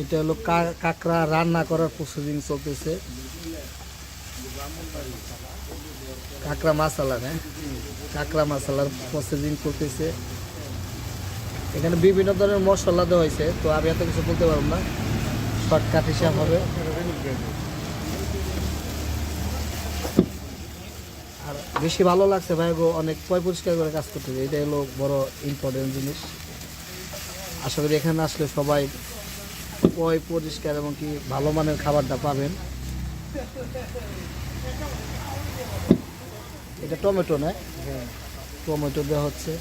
এটা হলো কাঁকড়া রান্না করার প্রসেসিং চলতেছে। কাঁকড়া মশলা, হ্যাঁ, কাঁকড়া মশলার প্রসেসিং চলতেছে। এখানে বিভিন্ন ধরনের মশলা দেওয়া হয়েছে, তো আমি এত কিছু বলতে পারবো না, শর্টকাট হিসাব হবে। আর বেশি ভালো লাগছে ভাই গো, অনেক পরিষ্কার করে কাজ করতেছে, এটাই হলো বড় ইম্পর্টেন্ট জিনিস। আশা করি এখানে আসলে সবাই পরিষ্কার এবং কি ভালো মানের খাবারটা পাবেন। এটা টমেটো না, টমেটো দেওয়া হচ্ছে।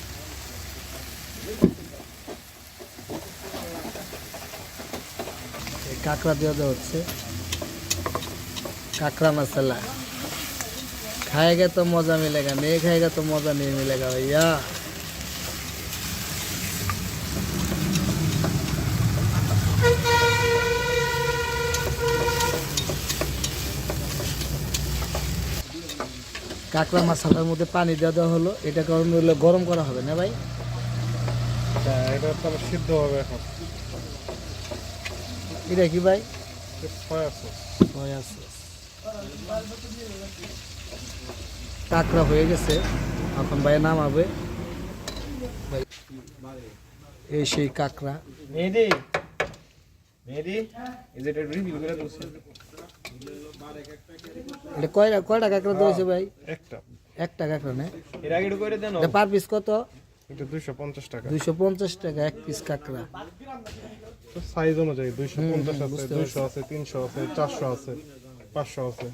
কাঁকড়া দেওয়া হচ্ছে, काकड़ा मसाला खाएगा तो मज़ा मिलेगा, नहीं खाएगा तो मज़ा नहीं मिलेगा भैया। কাঁকড়া মশলার মধ্যে পানি দেওয়া হলো, এটা কারণ হলো গরম করা হবে না ভাই, এটা তো সিদ্ধ হবে এখন। এটা কি ভাই? Soya sauce. Soya sauce. কাঁকড়া হয়ে গেছে, এখন ভাই নামাবে। এই সেই কাঁকড়া। মেহেদি মেহেদি এই যে এটা রিভিউ করে দিচ্ছি। এটা কয়টা কাঁকড়া দিয়েছে ভাই? একটা কাঁকড়া না, এর আগে করে দেন। এটা পার পিস কত? এটা 250 টাকা। 250 টাকা এক পিস কাঁকড়া। তো সাইজ অনুযায়ী 250 আছে, 200 আছে, 300 আছে, 400 আছে, 500 আছে।